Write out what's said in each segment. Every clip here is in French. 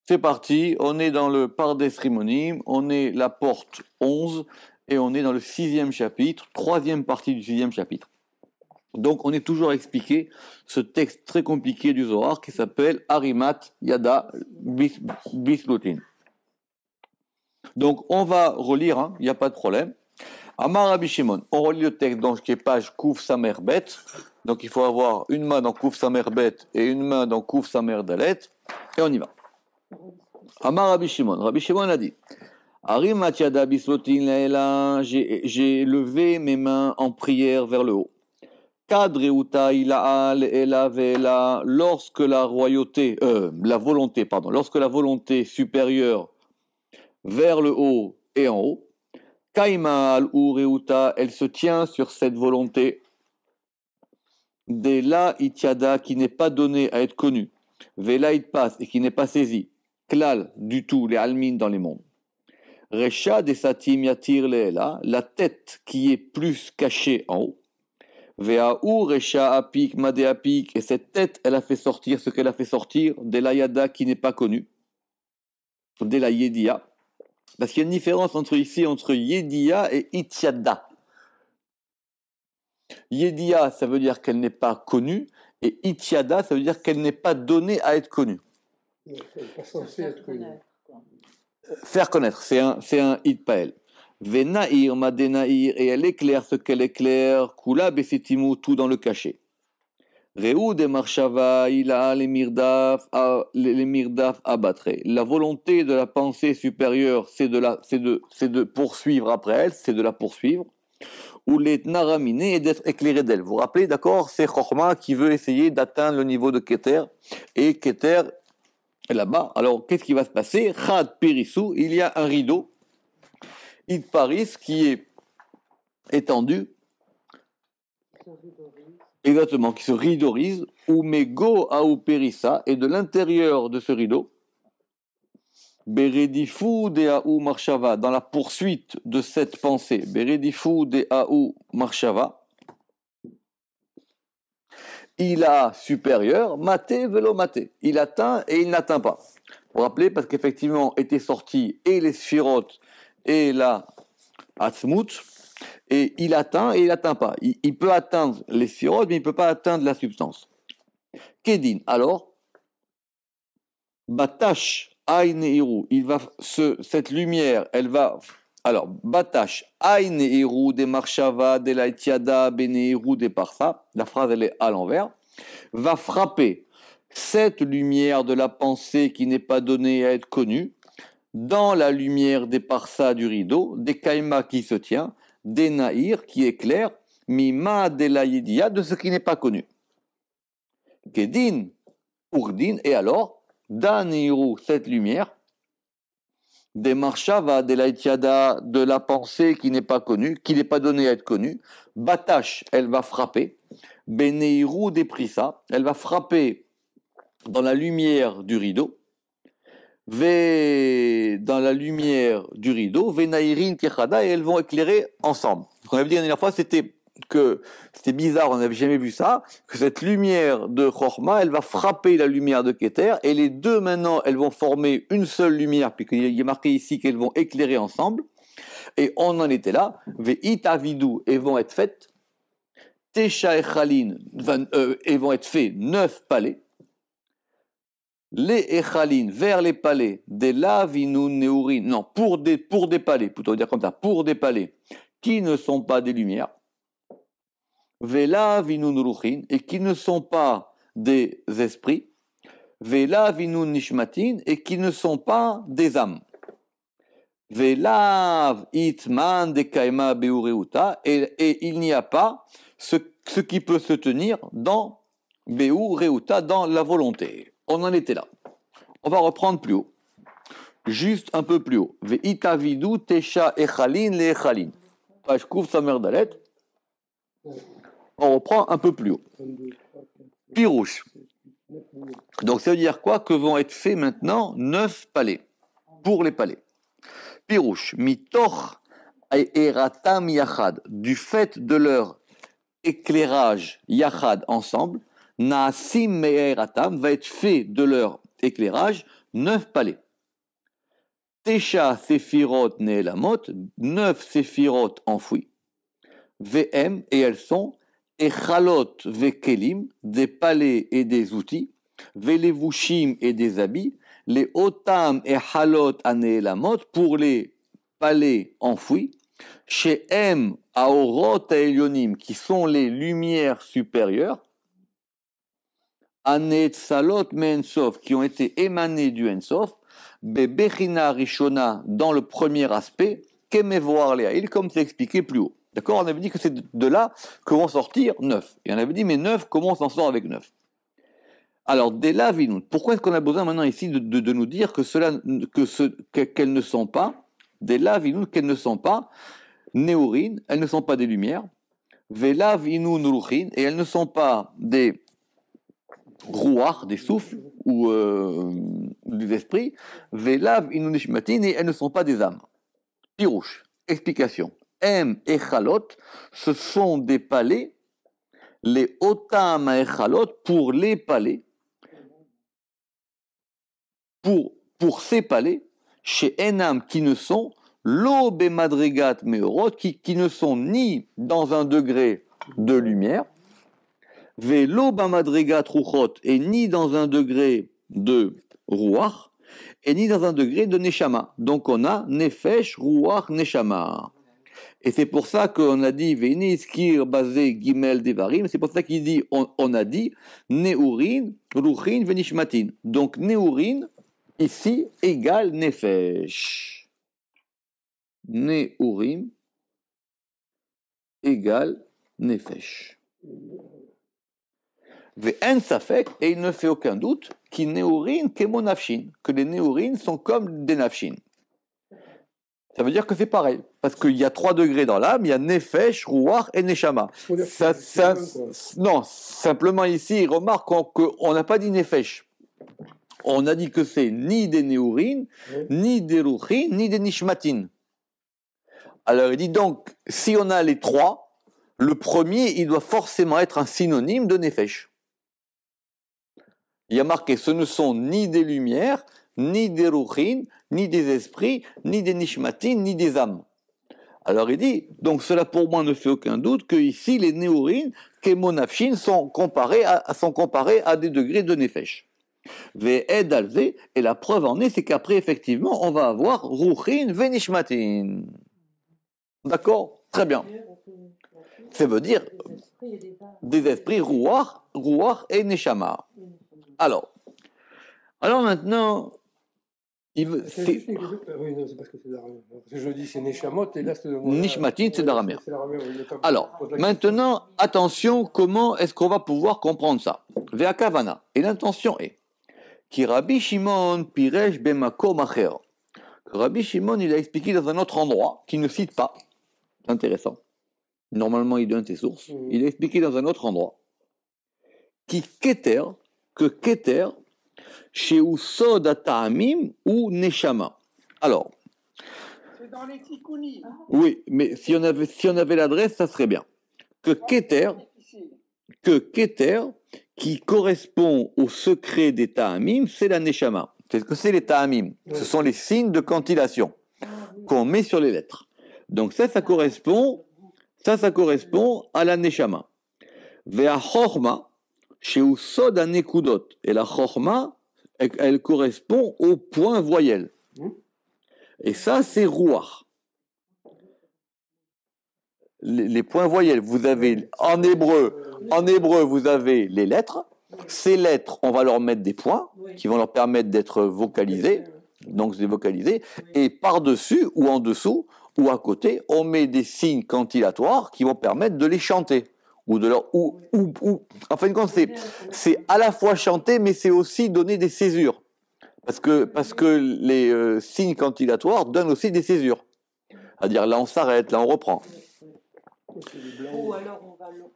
C'est parti, on est dans le Pardes Rimonim, on est la porte 11 et on est dans le 6e chapitre, 3e partie du 6e chapitre. Donc on est toujours à expliquer ce texte très compliqué du Zohar qui s'appelle Arimat Yada Bislotin. Donc on va relire, il n'y a pas de problème. Amar Rabbi Shimon, on relit le texte donc, qui est page Kouf Samer Bet. Donc il faut avoir une main dans Kouf Samer Bet et une main dans Kouf Samer Dalet. Et on y va. Amar Rabbi Shimon a dit Arimat Yada Bislotin Laela, j'ai levé mes mains en prière vers le haut. Kadreuta ilaal ela vela, lorsque la volonté supérieure vers le haut et en haut, Kaima al ureuta, elle se tient sur cette volonté de la itiada qui n'est pas donnée à être connue, vela it passe et qui n'est pas saisie, klal du tout les almin dans les mondes. Recha de satim yatir leela, la tête qui est plus cachée en haut. Ve'aou recha apik made apik, et cette tête elle a fait sortir ce qu'elle a fait sortir de la yada qui n'est pas connue, de la yedia. Parce qu'il y a une différence entre Yedia et Itiada. Yedia, ça veut dire qu'elle n'est pas connue, et Itiada, ça veut dire qu'elle n'est pas donnée à être connue. Elle n'est pas censée être connue. Faire connaître, c'est un Itpael. Venaïr, Madenaïr, et elle éclaire ce qu'elle éclaire, Kula Besitimu, tout dans le cachet. Réou de Marshava, il a les mirdaf abattre. La volonté de la pensée supérieure, c'est de poursuivre après elle, c'est de la poursuivre. Ou l'être naramine et d'être éclairé d'elle. Vous vous rappelez, d'accord, c'est Chochma qui veut essayer d'atteindre le niveau de Keter. Et Keter est là-bas. Alors, qu'est-ce qui va se passer? Chad Pirisou, il y a un rideau. Id Paris qui est étendu. Exactement, qui se rideaurise, ou mego aou perissa, et de l'intérieur de ce rideau, beredifu de aou marshava, dans la poursuite de cette pensée, beredifu de aou marshava, il a supérieur, maté velo maté, il atteint et il n'atteint pas. Vous vous rappelez, parce qu'effectivement étaient sortis et les sphirotes et la atzmut, et il atteint et il n'atteint pas. Il peut atteindre les sphirotes, mais il ne peut pas atteindre la substance. Kedin, alors, Batash Aïneiru, cette lumière, elle va. Alors, Batash Aïneiru de Marshava, de la Itiada, Beneiru de Parsa, la phrase elle est à l'envers, va frapper cette lumière de la pensée qui n'est pas donnée à être connue, dans la lumière des Parsa du rideau, des Kaima qui se tient, des Naïr qui éclaire, Mima de la Yedia, de ce qui n'est pas connu. Kedin, Urdin, et alors, Daniru, cette lumière, des Marshava, de la Itiada, de la pensée qui n'est pas connue, qui n'est pas donnée à être connue, Batash, elle va frapper, Beneiru des Prissa, elle va frapper dans la lumière du rideau, dans la lumière du rideau, Venaïrin Kechada, et elles vont éclairer ensemble. Ce qu'on avait dit la dernière fois, c'était bizarre, on n'avait jamais vu ça, que cette lumière de Chochma, elle va frapper la lumière de Keter, et les deux maintenant, elles vont former une seule lumière, puisqu'il est marqué ici qu'elles vont éclairer ensemble, et on en était là, Ve'it avidu, et vont être faites, Tesha Echalin, et vont être faits 9 palais, les Echalin vers les palais, des Lavinun Neurin, non, pour des palais, plutôt dire comme ça, pour des palais qui ne sont pas des lumières, Vela Vinun Ruchin, et qui ne sont pas des esprits, Vela Vinun Nishmatin, et qui ne sont pas des âmes. Velav Itman de Kaima Beureuta, et il n'y a pas ce qui peut se tenir dans Beureuta, dans la volonté. On en était là. On va reprendre plus haut. Juste un peu plus haut. Ve'ita vidu tesha echalin le echalin. Page Kouf Samer Dalet. On reprend un peu plus haut. Pirouche. Donc ça veut dire quoi? Que vont être faits maintenant 9 palais. Pour les palais. Pirouche. Mitoch eratam yachad. Du fait de leur éclairage yachad ensemble. Naasim me'eratam va être fait de leur éclairage, 9 palais. Tesha Séphirot Neelamot, 9 Séphirot enfouis. VM, et elles sont Echalot Vekelim, des palais et des outils. Velevushim et des habits. Les Otam et Halot Aneelamot, pour les palais enfouis. Chez M, Aorot Elionim, qui sont les lumières supérieures. Anetzalot Mensof, qui ont été émanées du Ensof. Bebechina Rishona, dans le premier aspect, Kemevoar Leaïl, comme c'est expliqué plus haut. D'accord? On avait dit que c'est de là que vont sortir 9. Et on avait dit, mais 9, comment on s'en sort avec 9? Alors, dès là, Vinoun, pourquoi est-ce qu'on a besoin maintenant ici de nous dire qu'elles ne sont pas, dès là, Vinoun, qu'elles ne sont pas néorines, elles ne sont pas des lumières, Vela Vinoun Ruchin, et elles ne sont pas des rouards, des souffles, ou des esprits, Velav Inunishmatin, et elles ne sont pas des âmes. Pirouche, explication. M et Chalot, ce sont des palais, les Otam et Chalot, pour les palais, pour ces palais, chez Enam, qui ne sont l'Obe Madrigat Meorot, qui ne sont ni dans un degré de lumière, Velo Bamadrigat Ruchot, et ni dans un degré de Ruach, et ni dans un degré de Neshama. Donc on a Nefesh, Ruach, Neshama. Et c'est pour ça qu'on a dit Veniskir basé Gimel Devarim, c'est pour ça qu'il dit, on a dit Neurin, Ruchin, Venishmatin. Donc Neurin, ici, égale Nefesh. Neurim égale Nefesh. Ve'en safek, et il ne fait aucun doute, qui Neurin kemo nafshin, que les Neurin sont comme des nafshin. Ça veut dire que c'est pareil, parce qu'il y a 3 degrés dans l'âme, il y a Nefesh, Ruach et Neshama. Non, simplement ici, il remarque qu'on n'a pas dit Nefesh. On a dit que c'est ni des Neurin, ni des Ruchin, ni des Nishmatin. Alors il dit donc, si on a les 3, le premier, il doit forcément être un synonyme de Nefesh. Il y a marqué, ce ne sont ni des lumières, ni des Ruchin, ni des esprits, ni des Nishmatin, ni des âmes. Alors il dit, donc cela pour moi ne fait aucun doute que ici les Neurin, Kemonafshin, sont comparés à des degrés de Nefesh. Ve'ed alze, et la preuve en est, c'est qu'après effectivement on va avoir Ruchin, Venishmatin. D'accord? Très bien. Ça veut dire des esprits Ruach et Neshama. Alors maintenant, c'est juste une question. Oui, non, c'est parce que c'est d'araméen. Je dis c'est Neshamot, et là c'est le mot. Nishmatin, c'est d'araméen. Oui, alors, maintenant, attention, comment est-ce qu'on va pouvoir comprendre ça? Ve'akavana. Et l'intention est qui Rabbi Shimon Piresh Bemakom Acher. Rabbi Shimon, il a expliqué dans un autre endroit, qu'il ne cite pas. C'est intéressant. Normalement, il donne ses sources. Il a expliqué dans un autre endroit que Keter, chez Usod Ata'amim ou Neshama. Alors. C'est dans les Tikkunim. Oui, mais si on avait l'adresse, ça serait bien. Que Keter, qui correspond au secret des Ta'amim, c'est la Neshama. C'est ce que c'est les Ta'amim. Ce sont les signes de cantillation qu'on met sur les lettres. Donc ça correspond à la Neshama. Ve'a Chorma, chez Usod Anekudot. Et la Chorma, elle correspond au point voyelle. Et ça, c'est Ruach. Les points voyelles, vous avez en hébreu, vous avez les lettres. Ces lettres, on va leur mettre des points qui vont leur permettre d'être vocalisées. Donc, c'est vocalisé. Et par-dessus, ou en dessous, ou à côté, on met des signes cantillatoires qui vont permettre de les chanter. En fin de compte, c'est à la fois chanter, mais c'est aussi donner des césures. Parce que les signes cantillatoires donnent aussi des césures. C'est-à-dire, là, on s'arrête, là, on reprend. Ou alors on va long.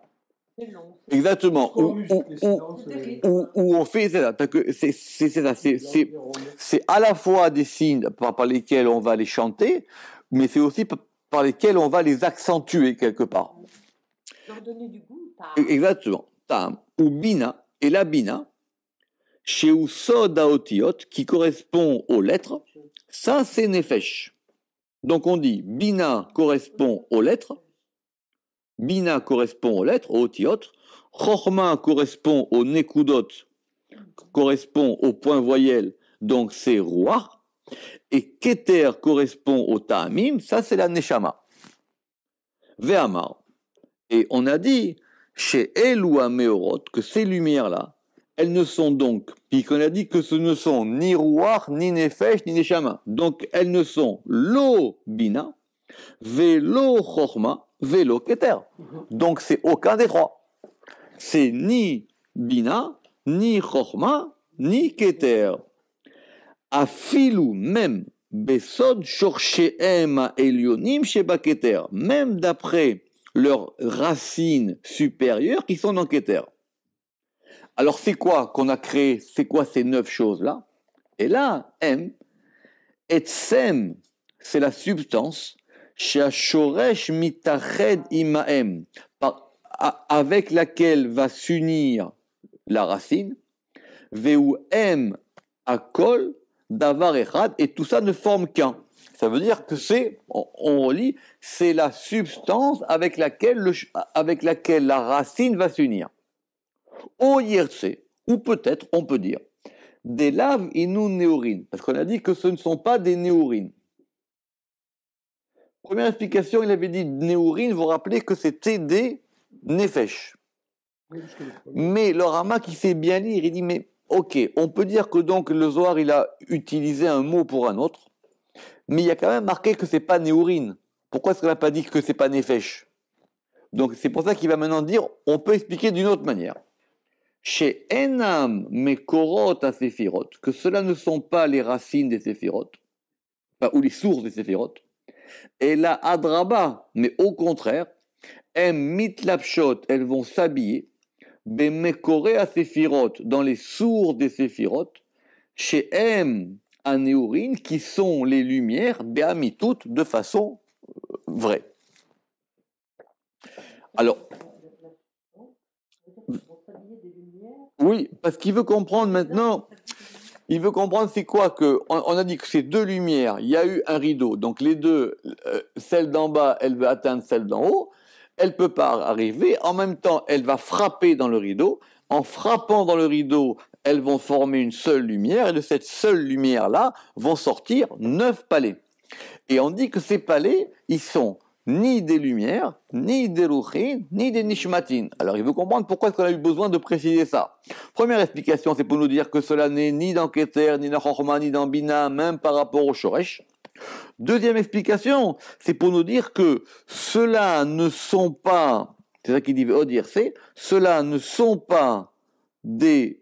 Exactement. Ou on fait, c'est à la fois des signes par lesquels on va les chanter, mais c'est aussi par lesquels on va les accentuer quelque part. Leur donner du goût. Exactement. Tam ou bina, et la bina, Chez Sod Haotiot, qui correspond aux lettres, ça c'est Nefesh. Donc on dit Bina correspond aux lettres, Bina correspond aux lettres, aux Otiot, Chochma correspond aux Nekudot, correspond au point voyelle, donc c'est Ruach, et Keter correspond au Ta'amim, ça c'est la Neshama. Ve'amar. Et on a dit, chez Eloua Meorot, que ces lumières-là, elles ne sont donc, puisqu'on a dit que ce ne sont ni Ruach, ni Nefesh, ni Neshama. Donc elles ne sont lo Bina, Velo Chochma, Velo Keter. Donc c'est aucun des trois. C'est ni Bina, ni Chochma, ni Keter. Afilu même Besod Shorcheem Elionim Sheba Keter. Même d'après leurs racines supérieures qui sont dans Keter. Alors c'est quoi qu'on a créé? C'est quoi ces 9 choses-là? Et là, M, Etsem, c'est la substance, Sheashoresh mitached imaem, avec laquelle va s'unir la racine, Veu M akol davar echad, et tout ça ne forme qu'un. Ça veut dire que c'est, on relit, c'est la substance avec laquelle la racine va s'unir. O yertse, ou peut-être on peut dire, des laves inu néorines, parce qu'on a dit que ce ne sont pas des néorines. Première explication, il avait dit néorines, vous vous rappelez que c'était des nefesh. Mais le Rama qui sait bien lire, il dit, mais ok, on peut dire que donc le Zohar, il a utilisé un mot pour un autre, mais il y a quand même marqué que c'est pas néorine. Pourquoi est-ce qu'on n'a pas dit que c'est pas nefesh? Donc c'est pour ça qu'il va maintenant dire, on peut expliquer d'une autre manière. Chez Enam Mekorot à Séphirot, que cela ne sont pas les racines des Séphirot, ou les sources des Séphirot, et la Adraba, mais au contraire, Em Mitlapshot, elles vont s'habiller, Bemekoré à Séphirot, dans les sources des Séphirot, chez Em Anéorine, qui sont les lumières, Beamitout, de façon vraie. Alors, oui, parce qu'il veut comprendre maintenant, il veut comprendre c'est quoi que, on a dit que ces deux lumières, il y a eu un rideau, donc les deux, celle d'en bas, elle veut atteindre celle d'en haut, elle peut pas arriver, en même temps, elle va frapper dans le rideau, en frappant dans le rideau, elles vont former une seule lumière, et de cette seule lumière-là, vont sortir 9 palais. Et on dit que ces palais, ils sont ni des lumières, ni des ruchin, ni des nishmatin. Alors il veut comprendre pourquoi est-ce qu'on a eu besoin de préciser ça. Première explication, c'est pour nous dire que cela n'est ni dans Keter, ni dans Chochma, ni dans Bina, même par rapport au Shoresh. Deuxième explication, c'est pour nous dire que ceux-là ne sont pas, c'est ça qu'il dit c'est, ceux-là ne sont pas des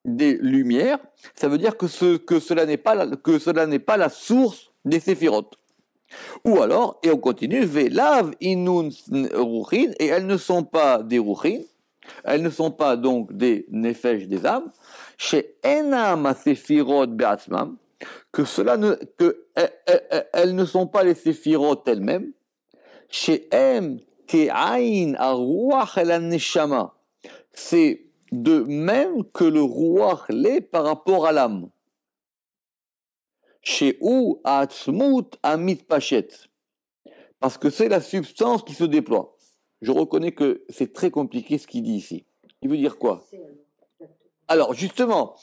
lumières, ça veut dire que cela n'est pas la source des séphirotes. Ou alors, et on continue, Velav inun ruchin, et elles ne sont pas des ruchin, elles ne sont pas donc des nefesh des âmes, chez enam sephirot be'atzmam, elles ne sont pas les séphirotes elles-mêmes, chez em ke'ain aruach el neshama, c'est de même que le ruach l'est par rapport à l'âme. Chez ou atzmut amit pachet, parce que c'est la substance qui se déploie. Je reconnais que c'est très compliqué ce qu'il dit ici. Il veut dire quoi? Alors justement,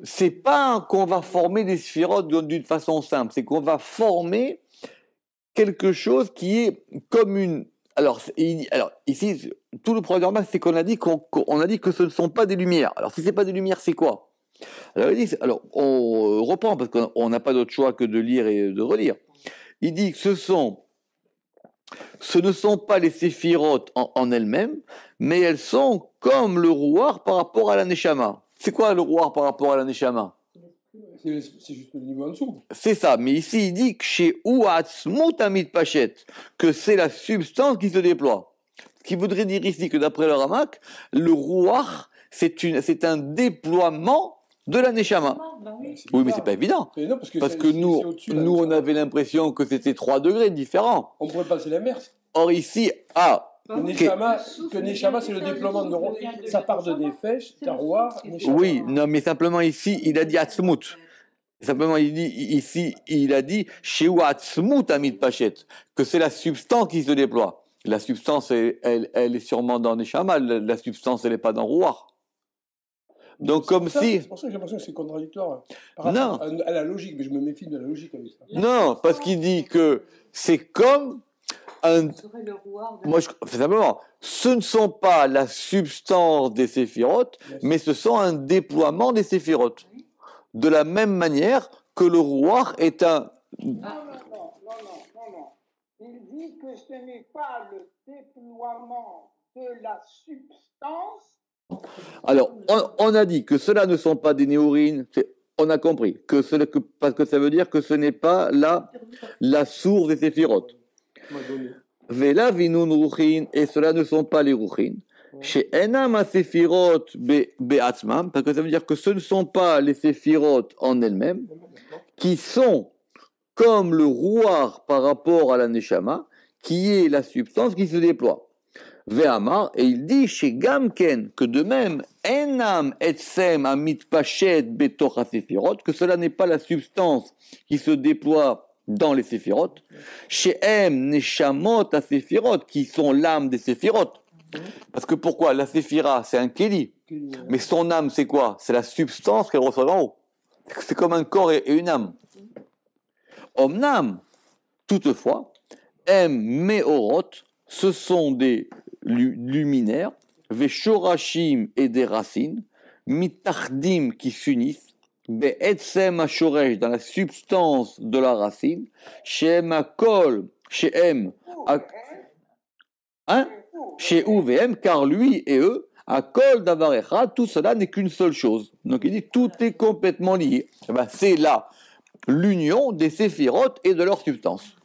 c'est pas qu'on va former des sphérotes d'une façon simple, c'est qu'on va former quelque chose qui est comme une. Alors ici, tout le programme, c'est qu'on a dit qu'on a dit que ce ne sont pas des lumières. Alors si c'est pas des lumières, c'est quoi? Alors, on reprend parce qu'on n'a pas d'autre choix que de lire et de relire. Il dit que ce ne sont pas les séphirotes en elles-mêmes, mais elles sont comme le rouar par rapport à la neshama. C'est quoi le rouar par rapport à la neshama? C'est juste le niveau en dessous. C'est ça, mais ici il dit que chez Ouatzmut Amit Pachet, que c'est la substance qui se déploie. Ce qui voudrait dire ici que d'après le Ramak, le rouar, c'est un déploiement de la Neshama. Oui, mais c'est pas évident. Non, parce que nous on avait l'impression que c'était 3 degrés différents. On pourrait passer la mer. Or ici, Que Neshama, c'est le déploiement de roi. Ça part de Nefesh, Taroir, Neshama. Oui, non, mais simplement ici, il a dit Atzmut. Simplement, il a dit Sheu Atzmut Amit Pachet, que c'est la substance qui se déploie. La substance, elle est sûrement dans Neshama, la substance, elle n'est pas dans Ruach. Donc, C'est pour ça que j'ai l'impression que c'est contradictoire par rapport à la logique, mais je me méfie de la logique avec ça. Non, parce qu'il dit que c'est comme moi, simplement, ce ne sont pas la substance des séphirotes, mais ce sont un déploiement des séphirotes. De la même manière que le Ruach est un... Non. Il dit que ce n'est pas le déploiement de la substance. Alors, on a dit que cela ne sont pas des néorines, on a compris, parce que ça veut dire que ce n'est pas la source des séphirotes. Vela vinun ruchin, et cela ne sont pas les ruchin. Chez Enam Sephirot Be'atzmam, parce que ça veut dire que ce ne sont pas les séphirotes en elles-mêmes, qui sont comme le rouar par rapport à la Neshama, qui est la substance qui se déploie. Ve'amar, et il dit chez Gamken, que de même, Enam Etsem Amit Pachet Betoch HaSephirot, que cela n'est pas la substance qui se déploie dans les séphirotes, chez Em Neshamot HaSephirot, qui sont l'âme des séphirotes. Parce que pourquoi? La séphira, c'est un kéli. Mais son âme, c'est quoi? C'est la substance qu'elle reçoit d'en haut. C'est comme un corps et une âme. Omnam, toutefois, meorot, ce sont des luminaires, veshorashim et des racines, mitachdim qui s'unissent, be'etzem ashoresh, dans la substance de la racine, shem akol, shem, chez UVM, car lui et eux, à Kol Davarecha, tout cela n'est qu'une seule chose. Donc il dit tout est complètement lié. Eh ben, c'est là l'union des séphirotes et de leur substance.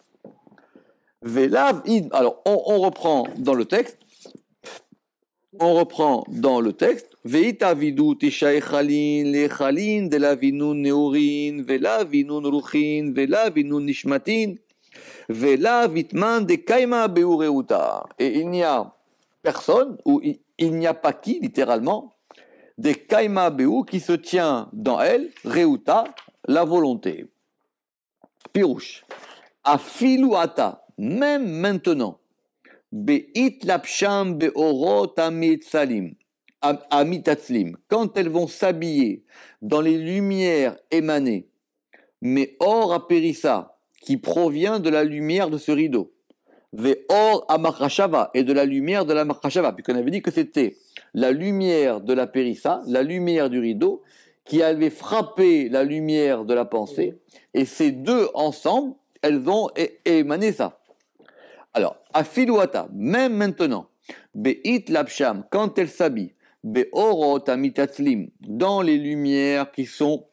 Alors on reprend dans le texte. Veita vidu tishae chalin le chalin de la vinun neorin vela vinun ruchin vela vinun nishmatin vela vitman de kaima beureuta. Et il n'y a personne, ou il n'y a pas qui, littéralement, des kaima beu qui se tient dans elle, reuta, la volonté. Pirouche. Afilu ata, même maintenant, beit lapsham beorot amitzalim, quand elles vont s'habiller dans les lumières émanées, mais or apérissa, qui provient de la lumière de ce rideau. Ve'or amachashava, et de la lumière de la machashava, puisqu'on avait dit que c'était la lumière de la périssa, la lumière du rideau, qui avait frappé la lumière de la pensée, et ces deux ensemble, elles ont émané ça. Alors, afiluata, même maintenant, be'it lapsham, quand elle s'habille, be'orot amitatzlim, dans les lumières qui sont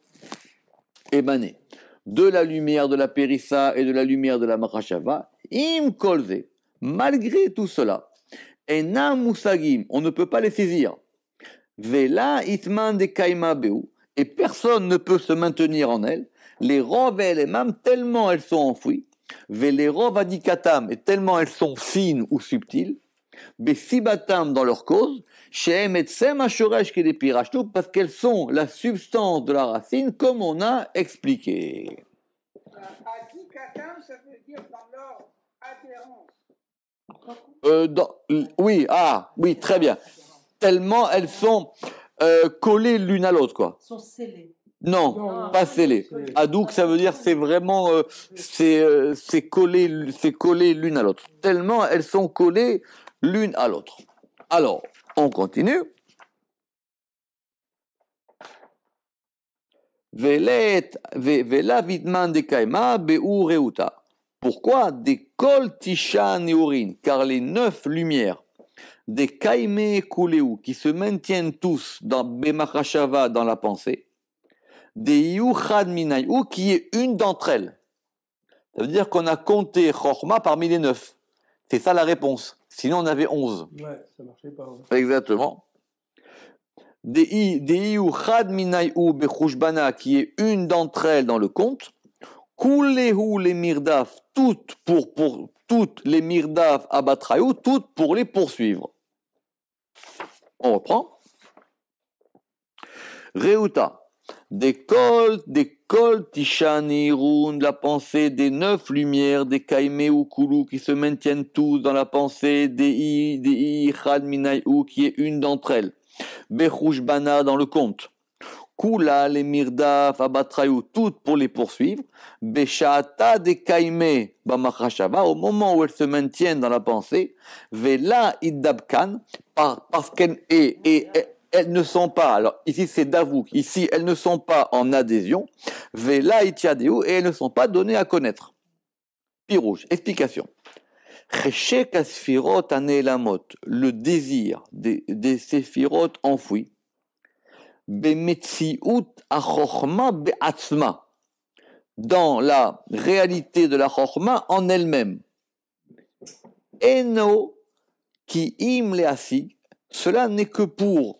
émanées, de la lumière de la périssa et de la lumière de la machashava, im kolze, malgré tout cela, enam musagim, on ne peut pas les saisir. Vela itman de kaima beu, et personne ne peut se maintenir en elles. Les rov et les mam, tellement elles sont enfouies. Vele rov adikatam, et tellement elles sont fines ou subtiles. Besibatam dans leur cause. Shehem etsem ashoresh ke des pirachtou, parce qu'elles sont la substance de la racine, comme on a expliqué. Adikatam, ça veut dire dans leur adhérence. Oui, très bien. Tellement elles sont collées l'une à l'autre, quoi. Elles sont scellées. Non, pas scellées. Adouk, ça veut dire c'est vraiment c'est collé l'une à l'autre. Tellement elles sont collées l'une à l'autre. Alors, on continue. Vela vidman de kaima beu reuta. Pourquoi? Des kol tisha neurin, car les 9 lumières des kaimé kuleu qui se maintiennent tous dans bemachashava, dans la pensée, des yuchad minay, ou qui est une d'entre elles. Ça veut dire qu'on a compté chorma parmi les 9. C'est ça la réponse. Sinon on avait 11. Ouais, ça marchait pas. Ouais. Exactement. Des yuchad minay ou bechushbana, qui est une d'entre elles dans le compte. Kulehu le mirdaf, toutes pour toutes les mirdav abatraou, toutes pour les poursuivre. On reprend. Reuta. Des kol tishanirun, la pensée des 9 lumières, des kaime ou kulu qui se maintiennent tous dans la pensée, des ichad minayu qui est une d'entre elles, bechush bana dans le conte, kula les mirdaf abatrayu, toutes pour les poursuivre, beshata des kaime bamachashava, au moment où elles se maintiennent dans la pensée, vela iddabkan, parce qu'elles elles ne sont pas, alors ici c'est Davouk, ici elles ne sont pas en adhésion, Vela itiadeu, et elles ne sont pas données à connaître. Pirouge, explication. Cheshek asfirot anelamot, le désir des séphirot enfouis, bemetziut achochma beatzma, dans la réalité de la chochma en elle-même. Eno ki im leasig, cela n'est que pour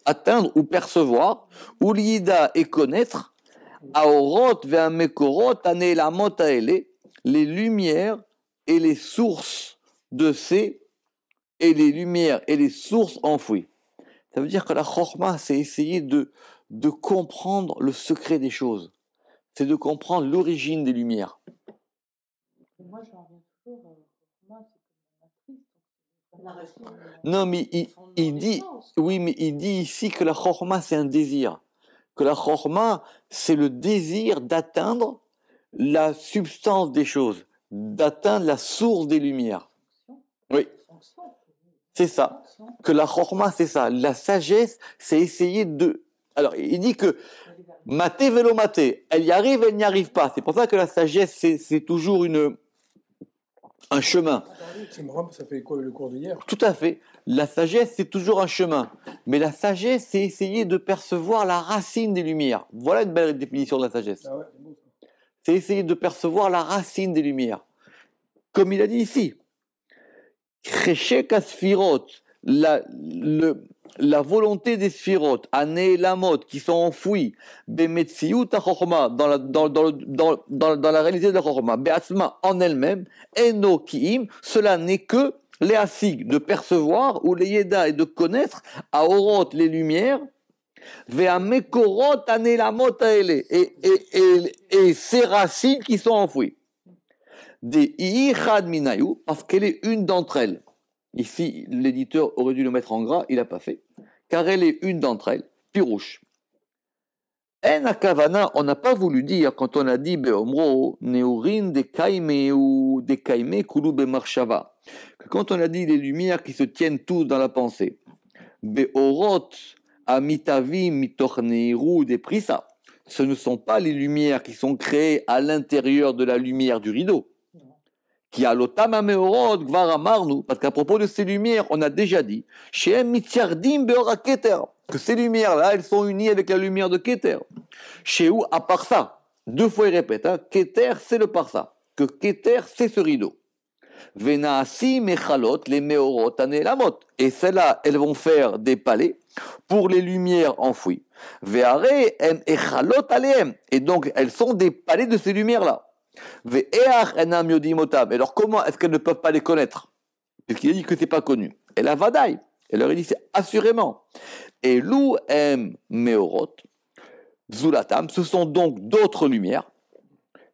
atteindre ou percevoir, ou l'ida et connaître, aorot ve'amekorot anelamot aele, les lumières et les sources de ces, et les lumières et les sources enfouies. Ça veut dire que la chokhma, c'est essayer de comprendre le secret des choses. C'est de comprendre l'origine des lumières. Moi, j'en reviens toujours, chokhma, c'est comme la matrice. Non, mais il dit, oui, mais il dit ici que la chokhma, c'est un désir. Que la chokhma, c'est le désir d'atteindre la substance des choses, d'atteindre la source des lumières. Oui, c'est ça. Que la chokhma, c'est ça. La sagesse, c'est essayer de... Alors, il dit que maté vélo maté, elle y arrive, elle n'y arrive pas. C'est pour ça que la sagesse, c'est toujours un chemin. C'est marrant, ça fait quoi le cours d'hier? Tout à fait. La sagesse, c'est toujours un chemin. Mais la sagesse, c'est essayer de percevoir la racine des lumières. Voilà une belle définition de la sagesse. Ah ouais, c'est beau, ça. C'est essayer de percevoir la racine des lumières. Comme il a dit ici. Cheshek asfirot, la volonté des sphirot, anelamot, qui sont enfouies, bemetziut achorma, dans la réalité de la chorma, beatzma, en elle-même, eno kiim, cela n'est que les asig, de percevoir, ou les yeda, et de connaître, aorot, les lumières, veamekorot anelamot aele, et ces racines qui sont enfouies. Des ichad minayu, parce qu'elle est une d'entre elles. Ici, l'éditeur aurait dû le mettre en gras, il n'a pas fait. Car elle est une d'entre elles, pirouche. En akavana, on n'a pas voulu dire, quand on a dit beomro, neurin de kaime ou de kaime kulu bemarshava, que quand on a dit les lumières qui se tiennent tous dans la pensée, beorot amitavim mitoch neiru de prisa, ce ne sont pas les lumières qui sont créées à l'intérieur de la lumière du rideau. Qui a l'otam ameorot gvar amarnu, parce qu'à propos de ces lumières, on a déjà dit, shehem mitziardim beora keter, que ces lumières-là, elles sont unies avec la lumière de Keter. Shehu à parsa, 2 fois il répète, Keter c'est le parsa, que Keter c'est ce rideau. Venaasi mechalot les meorot anelamot, et celles-là, elles vont faire des palais pour les lumières enfouies. Veare em echalot aleem, et donc elles sont des palais de ces lumières-là. Et alors comment est-ce qu'elles ne peuvent pas les connaître? Puisqu'il a dit que c'est pas connu. Et la vadaï, et leur il dit c'est assurément. Et lou em meorot, zulatam, ce sont donc d'autres lumières.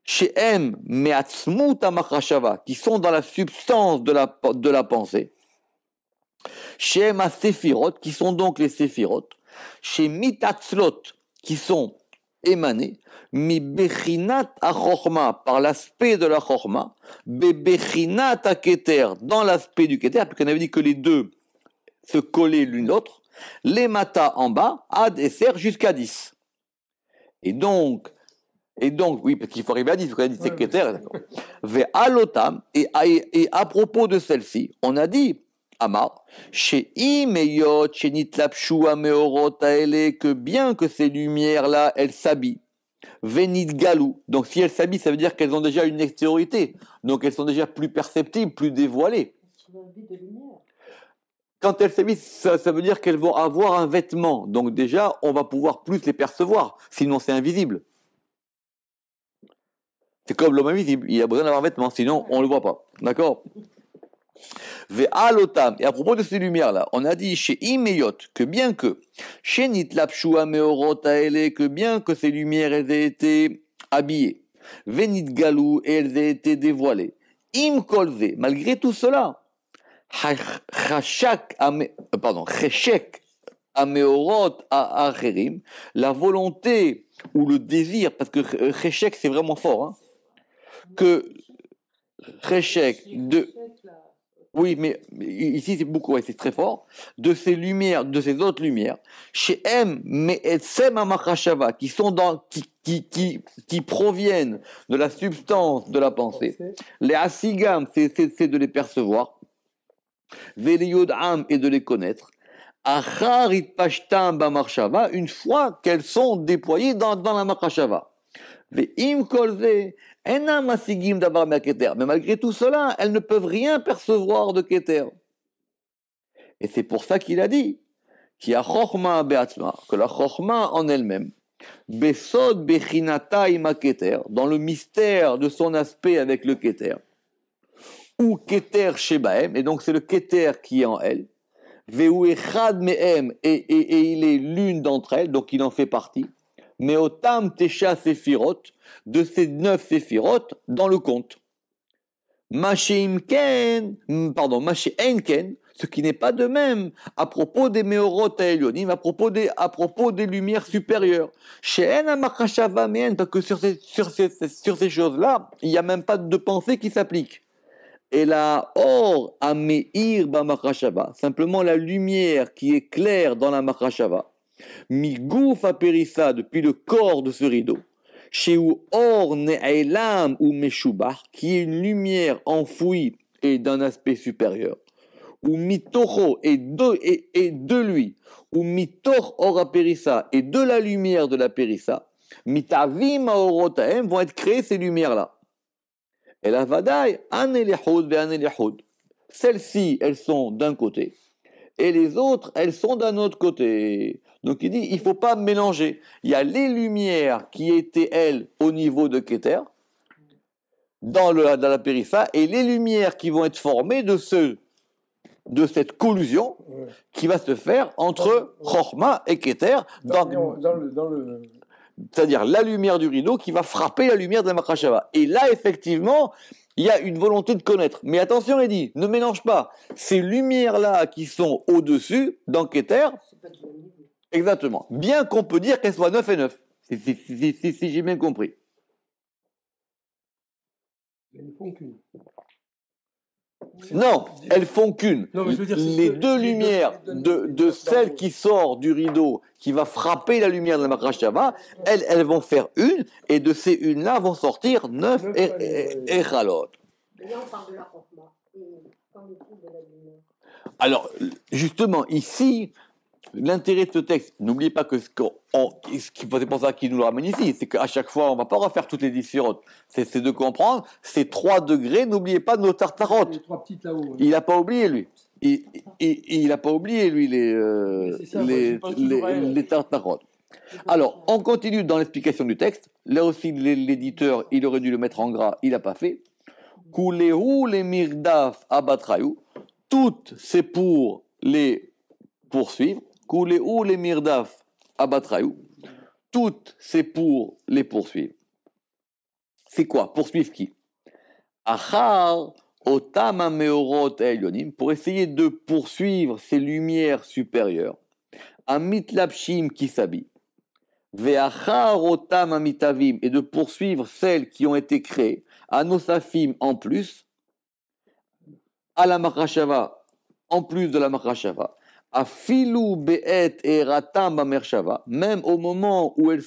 Chez em meatzmut amachashava, qui sont dans la substance de la pensée. Chez em asefirot, qui sont donc les séphirot. Chez mitatzlot, qui sont émanés, mi bechinat achorma, par l'aspect de la chorma, be bechinat aketer, dans l'aspect du keter, puisqu'on avait dit que les deux se collaient l'une l'autre, les mata en bas, ad et ser jusqu'à 10. Et donc, oui, parce qu'il faut arriver à 10, parce qu'on a dit c'est keter, d'accord. Ve alotam, et à propos de celle-ci, on a dit, Amar, chez Imeyot, chez Nitlapshua Meorot Aele, que bien que ces lumières-là, elles s'habillent. Venit Galou. Donc si elles s'habillent, ça veut dire qu'elles ont déjà une extériorité. Donc elles sont déjà plus perceptibles, plus dévoilées. Quand elles s'habillent, ça veut dire qu'elles vont avoir un vêtement. Donc déjà, on va pouvoir plus les percevoir. Sinon, c'est invisible. C'est comme l'homme invisible, il a besoin d'avoir un vêtement, sinon on ne le voit pas. D'accord? Ve'alotam, et à propos de ces lumières-là, on a dit chez Imeyot que bien que, chez Nitlapshua Meorot Aele, que bien que ces lumières elles aient été habillées, Venit Galou, et elles aient été dévoilées, Im Kolze, malgré tout cela, Cheshek Ameorot Acherim, la volonté ou le désir, parce que Cheshek c'est vraiment fort, hein, que Cheshek de. Oui, mais ici c'est beaucoup, ouais, c'est très fort. De ces lumières, de ces autres lumières, chez M, mais Etsem Amachashava, qui sont qui proviennent de la substance de la pensée. Les Asigam, c'est de les percevoir. Veliyodam et de les connaître. Acharit Pashtam Bamarshava, une fois qu'elles sont déployées dans la Machashava. Ve'im kolze. Mais malgré tout cela, elles ne peuvent rien percevoir de Keter. Et c'est pour ça qu'il a dit qu'il y a Chochma be'atzma, que la Chochma en elle-même, Besod bechinata ima Keter, dans le mystère de son aspect avec le Keter, ou Keter shebaem, et donc c'est le Keter qui est en elle, Ve'u echad me'em, et il est l'une d'entre elles, donc il en fait partie, mais otam tesha sefirot, de ces 9 séphirotes dans le compte. Mashéimken, Mashéenken, ce qui n'est pas de même à propos des Meorot Elyonim, à propos des lumières supérieures. She'en Amachashava Mehen, parce que sur ces choses-là, il n'y a même pas de pensée qui s'applique. Et la Or Ameir Bamachashava, simplement la lumière qui est claire dans la Machashava, Migouf Aperissa, depuis le corps de ce rideau, chez Or Ne'elam ou Meshubach, qui est une lumière enfouie et d'un aspect supérieur, ou Mitocho et de lui, ou Mitoch Ora Perissa et de la lumière de la Perissa, Mitavim Aorotaem vont être créées ces lumières-là. Et la Vadaï, Anelechod ve Anelechod. Celles-ci, elles sont d'un côté, et les autres, elles sont d'un autre côté. Donc il dit, il ne faut pas mélanger. Il y a les lumières qui étaient, elles, au niveau de Keter, dans la Périssa, et les lumières qui vont être formées de cette collusion qui va se faire entre Chochma et Keter, c'est-à-dire la lumière du rideau qui va frapper la lumière de la Machashava. Et là, effectivement, il y a une volonté de connaître. Mais attention, il dit, ne mélange pas ces lumières-là qui sont au-dessus, dans Keter. Exactement. Bien qu'on peut dire qu'elles soient 9 et 9, si j'ai bien compris. Elles ne font qu'une. Non, elles font qu'une. Non, mais je veux dire, les deux lumières de celle qui sort du rideau, qui va frapper la lumière de la Machashava, elles vont faire une, et de ces unes-là vont sortir 9 et Chalot. Et là, on parle de la Chochma. Et qu'en est-il de la lumière? Alors, justement, ici, l'intérêt de ce texte, n'oubliez pas que c'est pour ça qu'il nous le ramène ici, c'est qu'à chaque fois, on ne va pas refaire toutes les différentes. C'est de comprendre ces 3 degrés, n'oubliez pas nos tartarotes. Les 3 petites là-haut. Il n'a pas oublié, lui. Il n'a pas oublié, lui, les tartarotes. Alors, on continue dans l'explication du texte. Là aussi, l'éditeur, il aurait dû le mettre en gras, il n'a pas fait. Kulehu les mirdaf abatrayu. Toutes, c'est pour les poursuivre. Kulehu les mirdaf abatrayu. Toutes, c'est pour les poursuivre. C'est quoi? Poursuivre qui? Achar otama meorot elyonim, pour essayer de poursuivre ces lumières supérieures. Amitlapshim qui s'habillent. Ve'achar otam amitavim, et de poursuivre celles qui ont été créées. Anosafim en plus. À la Machashava, en plus de la Machashava. Afilu be'et et ratam bamershava, même au moment où elles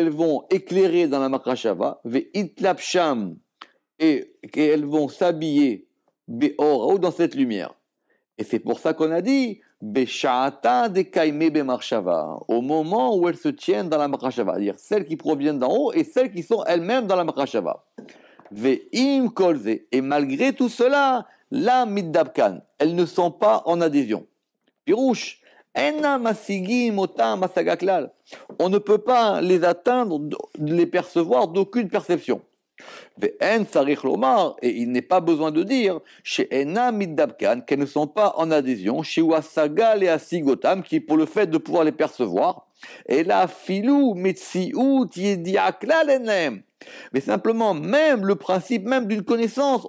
vont éclairer dans la Machashava, ve'itlapsham, et elles vont s'habiller be'or, ou dans cette lumière. Et c'est pour ça qu'on a dit be'sha'ata dekaime be'marshava, au moment où elles se tiennent dans la Machashava, c'est-à-dire celles qui proviennent d'en haut et celles qui sont elles-mêmes dans la Machashava. Ve'im kolze, et malgré tout cela, la middabkan, elles ne sont pas en adhésion. Pirouche, Enna masigim otam asaga klal. On ne peut pas les atteindre, les percevoir d'aucune perception. Ve'en sarich lomar, et il n'est pas besoin de dire, chez Enna middabkan, qu'elles ne sont pas en adhésion, chez Wasaga et Asigotam, qui pour le fait de pouvoir les percevoir, et la filou metsiout yediaklal enem. Mais simplement, même le principe même d'une connaissance,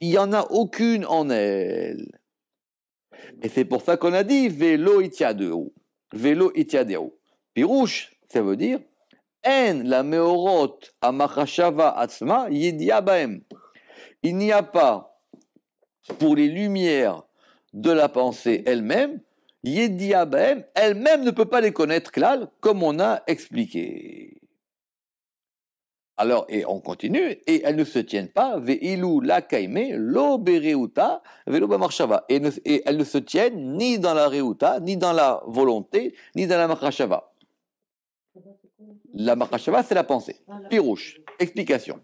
il n'y en a aucune en elle. Et c'est pour ça qu'on a dit Velo itiadeu. Velo itiadeu. Pirouche, ça veut dire En la meorot amachashava atzma yedia baem. Il n'y a pas pour les lumières de la pensée elle-même, yedia baem, elle-même ne peut pas les connaître klal, comme on a expliqué. Alors, et on continue, et elles ne se tiennent pas, ve'ilu la kaime, lo bereuta, velo bamarshava. Et elles ne se tiennent ni dans la reuta, ni dans la volonté, ni dans la marshava. La marshava, c'est la pensée. Pirouche, explication.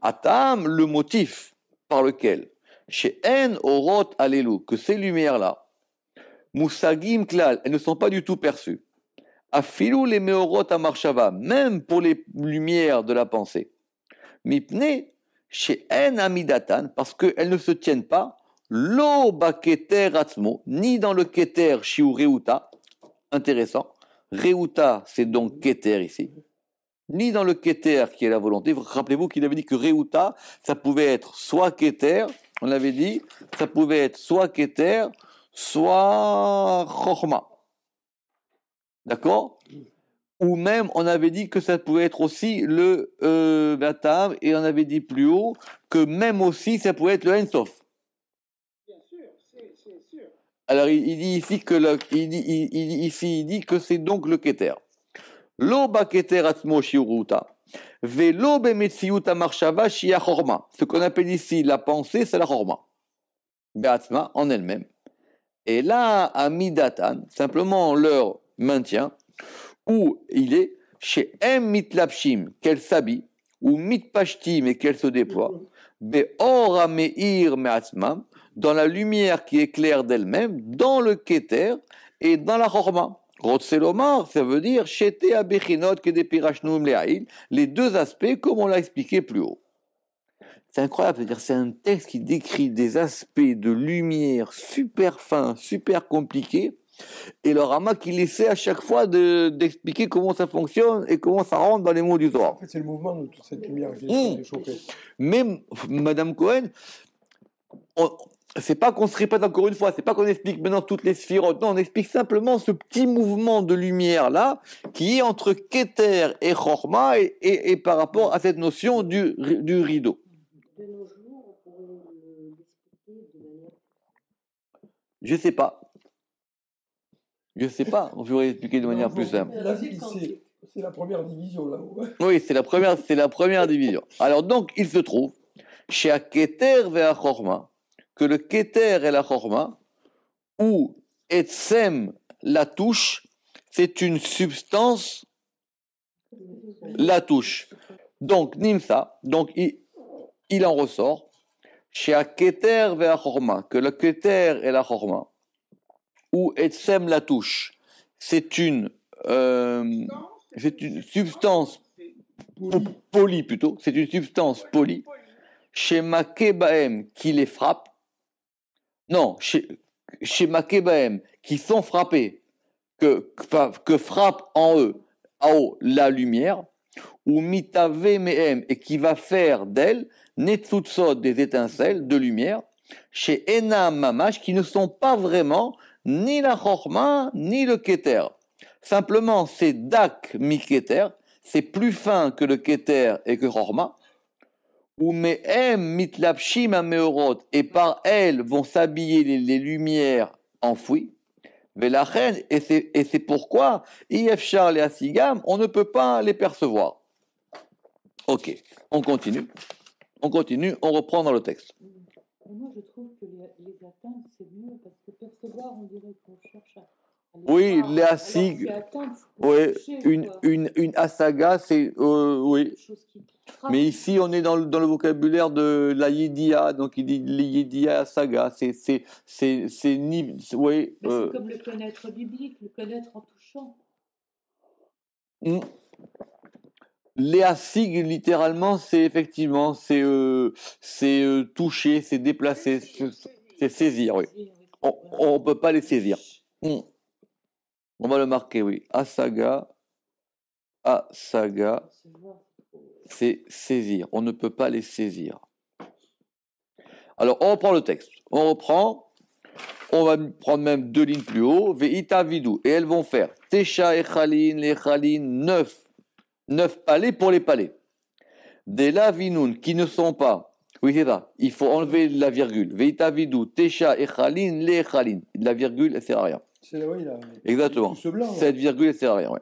Atam, le motif par lequel, chez En orot alelu, que ces lumières-là, musagim klal, elles ne sont pas du tout perçues. Afilou les meorot à marshava, même pour les lumières de la pensée. Mipne chez En amidatan, parce qu'elles ne se tiennent pas, lo baketer atzmo, ni dans le keter shiu reuta, intéressant. Reuta, c'est donc keter ici. Ni dans le keter qui est la volonté. Rappelez-vous qu'il avait dit que reuta, ça pouvait être soit keter, on avait dit, ça pouvait être soit keter, soit chorma. D'accord? Ou même, on avait dit que ça pouvait être aussi le Vatam, et on avait dit plus haut que même aussi ça pouvait être le Ensof. Bien sûr, c'est sûr. Alors, il dit ici que il dit que c'est donc le Keter. Lo ba Keter atzmo shiuruta, velo bemetziuta marshava shia chorma. Ce qu'on appelle ici la pensée, c'est la chorma. Beatzma, en elle-même. Et là, à midatan, simplement leur maintien, où il est chez M mitlapshim, qu'elle s'habille, ou mitpashtim, et qu'elle se déploie, be'or ameir me'atzmam, dans la lumière qui éclaire d'elle-même, dans le keter et dans la chorma. Rotselomar, ça veut dire shete abechinot kedepirashnum le'ail, les deux aspects comme on l'a expliqué plus haut. C'est incroyable, c'est-à-dire c'est un texte qui décrit des aspects de lumière super fins, super compliqués, et le Rama qui essaie à chaque fois d'expliquer comment ça fonctionne et comment ça rentre dans les mots du Zohar. En fait, c'est le mouvement de toute cette lumière qui est chopée. Même Madame Cohen, c'est pas qu'on se répète encore une fois, c'est pas qu'on explique maintenant toutes les sphirotes, non, on explique simplement ce petit mouvement de lumière-là qui est entre Keter et Chorma et par rapport à cette notion du rideau. De nos jours, on pourrait l'expliquer de manière. Je sais pas. On pourrait expliquer de manière plus simple. Là, c'est la première division, là-haut. Oui, c'est la première division. Alors donc, il se trouve, chez Keter et Chorma, que le Keter et la Chorma, ou Etsem, la touche, c'est une substance, la touche. Donc, Nimsa, donc il en ressort, chez Keter et Chorma, que le Keter et la Chorma, ou Etsem, la touche, c'est une substance polie plutôt, c'est une substance polie, chez Makebaem qui les frappe, non, chez Makebaem qui sont frappés, que frappe en eux, à haut, la lumière, ou Mitave Mehem, et qui va faire d'elle, Netsutsot, des étincelles de lumière, chez Enam Mamash, qui ne sont pas vraiment ni la Chorma, ni le Keter. Simplement, c'est Dak mi-Keter, c'est plus fin que le Keter et que Chorma, ou Mehem mitlapshim ameorot, et par elles vont s'habiller les lumières enfouies. Velachen, et c'est pourquoi, Ifshar et Asigam, on ne peut pas les percevoir. Ok, on continue, on reprend dans le texte. Moi, je trouve que les atteindre, c'est mieux, parce que percevoir, on dirait qu'on cherche à Oui, voir, Léa alors Sig, c'est atteindre, faut oui, toucher, une, quoi. une, une asaga, c'est, oui. Quelque chose qui frappe. Mais ici, on est dans le vocabulaire de la Yédia, donc il dit les Yédia Saga, c'est ni, oui, Mais c'est comme le connaître biblique, le connaître en touchant. Léasig, littéralement, c'est effectivement, c'est toucher, c'est déplacer, c'est saisir, oui. On ne peut pas les saisir. On va le marquer, oui. Asaga, c'est saisir. On ne peut pas les saisir. Alors, on reprend le texte. On va prendre même 2 lignes plus haut. Ve'ita vidou. Et elles vont faire Tesha echalin, lechalin, 9 palais pour les palais. Des lavinoun qui ne sont pas. Oui, c'est ça. Il faut enlever la virgule. Ve'ita vidou, Tesha echalin, lechalin. La virgule, elle sert à rien. C'est là, oui, là. Exactement. Tout ce blanc, Cette virgule, elle sert à rien. Ouais.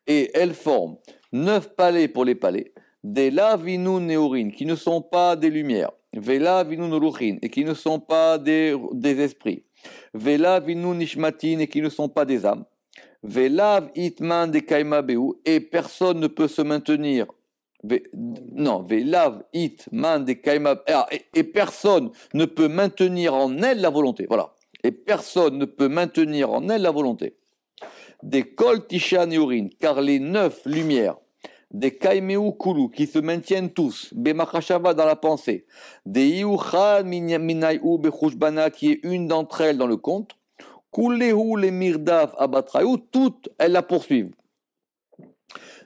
Et elles forment 9 palais pour les palais. Des lavinoun neorin qui ne sont pas des lumières. Vela vinun ruchin et qui ne sont pas des esprits. Vela vinun nishmatin et qui ne sont pas des âmes. Velav itman de kaimabeu et personne ne peut se maintenir. Non, velav itman de kaimabeu et personne ne peut maintenir en elle la volonté. Voilà. Et personne ne peut maintenir en elle la volonté. Des kol tisha neurin car les 9 lumières. Des kaimeu kulu qui se maintiennent tous, bemachashava dans la pensée, des iucha minayu bechushbana qui est une d'entre elles dans le compte, kulehu les mirdaf abatrayu, toutes elles la poursuivent.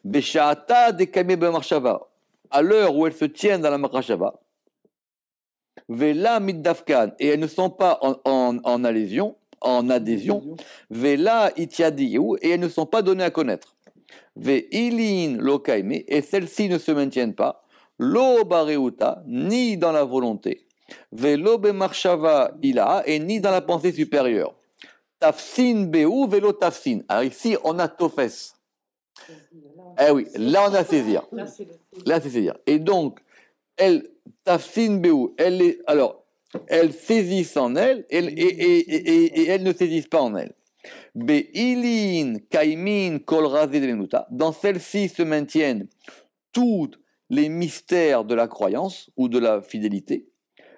Beshaata des kaimeu bemachashava, à l'heure où elles se tiennent dans la machashava, vela middafkan, et elles ne sont pas en adhésion, vela itiadiyu, et elles ne sont pas données à connaître. Ve'ilin lo kaime, et celles-ci ne se maintiennent pas, lo bareuta, ni dans la volonté, ve'lo bemarshava ila, et ni dans la pensée supérieure. Tafsin beu velo tafsin. Alors ici, on a tofes. Eh oui, là on a saisir. Là c'est saisir. Et donc, elle, tafsin beu, elles saisissent en elles, et elles ne saisissent pas en elles. Be'ilin, kaimin, kol razé de menuta. Dans celle-ci se maintiennent tous les mystères de la croyance ou de la fidélité.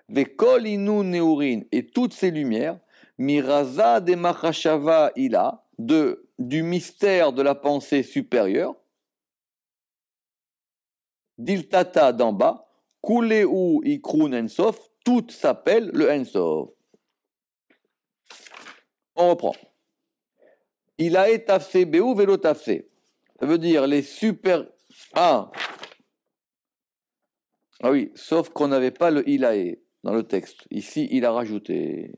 Ve'kol inu neurin, et toutes ces lumières, miraza de machashava ila, du mystère de la pensée supérieure, diltata d'en bas, kuleu ikrun ensof, toutes s'appellent le ensof. On reprend. Il a étafé Béou vélo tafé. Ça veut dire les super. Ah oui, sauf qu'on n'avait pas le ilae dans le texte. Ici, il a rajouté.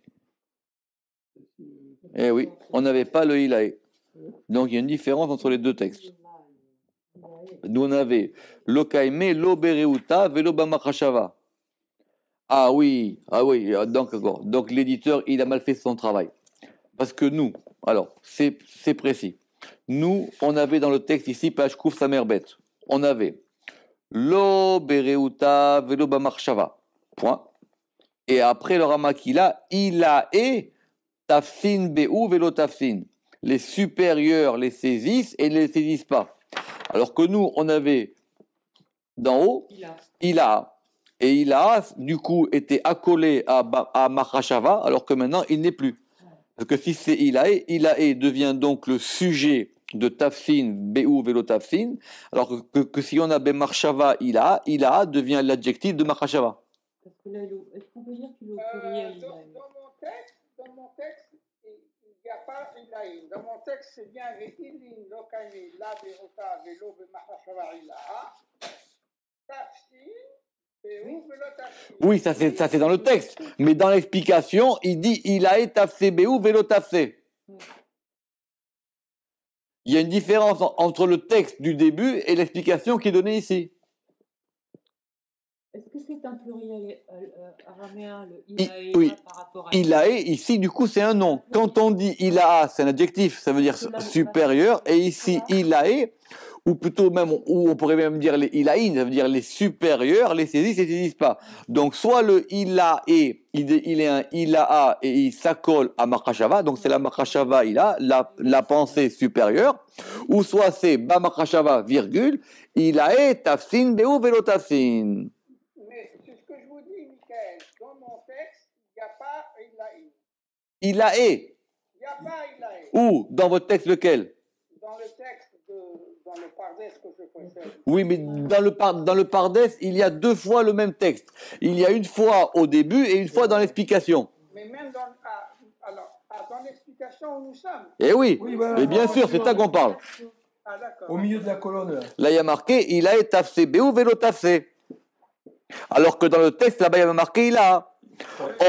Eh oui, on n'avait pas le ilae. Donc il y a une différence entre les deux textes. Nous on avait lo kaime, lo bereuta, velo bamachashava. Ah oui, donc l'éditeur, il a mal fait son travail. Parce que nous, alors, c'est précis. Nous, on avait dans le texte ici, page Kouf Samerbet, on avait Lo Bereuta Velo Bamarshava. Point. Et après le Ramakila, il a et Tafsin Beu Velo Tafsin. Les supérieurs les saisissent et ne les saisissent pas. Alors que nous, on avait d'en haut, il a. Et il a, du coup, été accolé à Mahashava, alors que maintenant, il n'est plus. Parce que si c'est Ilae devient donc le sujet de Tafsin, Béou, Vélo Tafsin, alors que si on a Bemarshava, Ilaha devient l'adjectif de Mahashava. Parce que là, est-ce qu'on peut dire qu'il est au pluriel Dans mon texte, il n'y a pas Ilaï. Dans mon texte, c'est bien Ve'ilin, Lokaini, La, Berota, Vélo, Bemachashava, Ilaha, Tafsin, Oui, ça c'est dans le texte. Mais dans l'explication, il dit il a étafé Béou, vélo tafé. Il y a une différence entre le texte du début et l'explication qui est donnée ici. Est-ce que c'est un pluriel araméen, le ilae, oui. par rapport à Ilae, ici, du coup, c'est un nom. Quand on dit ilaha, c'est un adjectif, ça veut dire supérieur. Et ici, ilae, ou plutôt même, ou on pourrait même dire les ilaïn, ça veut dire les supérieurs, les saisissent et saisissent pas. Donc soit le ila il est un ilaa et il s'accole à makashava, donc c'est la makashava la pensée supérieure, ou soit c'est ba makashava virgule, ilae tafsin beu velo tafsin. Mais c'est ce que je vous dis, Michael. Dans mon texte, il n'y a pas Ilaï. Ilae, Il n'y a pas Ilaï. ou dans votre texte lequel? Dans le texte, dans le Pardes que je possède. Oui, mais dans le Pardes, il y a deux fois le même texte. Il y a une fois au début et une fois dans l'explication. Mais même dans l'explication où nous sommes. Eh oui, Oui, voilà. mais bien sûr, c'est ça qu'on parle. Ah, d'accord. Au milieu de la colonne, là. Là, il y a marqué, il a tafsé, béou vélo tafsé. Alors que dans le texte, là-bas, il y a marqué, il a.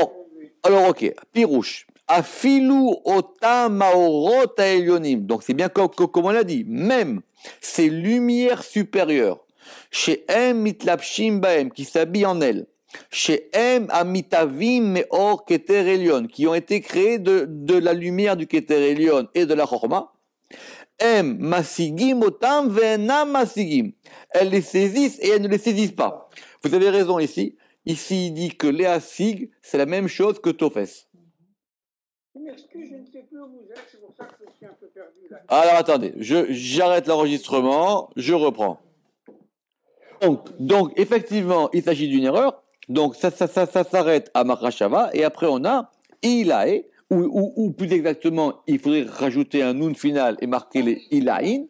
Oh, alors, ok, pirouche. Afilou ota maorot elionim. Donc, c'est bien comme on l'a dit. Même ces lumières supérieures, chez M mitlapshim baem, qui s'habillent en elles, chez M amitavim meor keter elion, qui ont été créés de la lumière du keter elion et de la chorma, M masigim otam ve'enam masigim. Elles les saisissent et elles ne les saisissent pas. Vous avez raison ici. Ici, il dit que Léa Sig, c'est la même chose que Tophes. Je m'excuse, je ne sais plus où vous êtes, c'est pour ça que je suis un peu perdu là. Alors attendez, j'arrête l'enregistrement, je reprends. Donc effectivement, il s'agit d'une erreur. Donc ça s'arrête à Makashava et après on a Ilae, ou plus exactement, il faudrait rajouter un nun final et marquer les Ilaïn.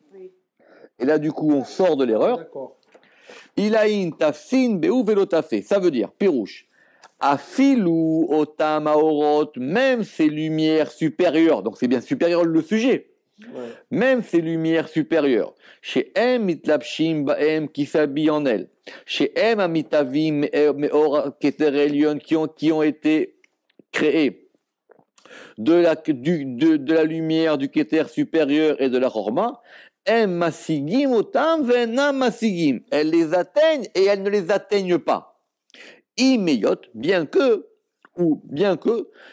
Et là du coup, on sort de l'erreur. D'accord. Ilaïn tafsin beu velo tafé. Ça veut dire, pirouche. Afilou otam aorot, même ces lumières supérieures, donc c'est bien supérieur le sujet, Ouais. même ces lumières supérieures, chez M mitlapshim baem, qui s'habillent en elles, chez M amitavim meor keter elion, qui ont été créés de la lumière du keter supérieur et de la chorma, M masigim otam ve'enam masigim, elles les atteignent et elles ne les atteignent pas. Imeyot, bien que,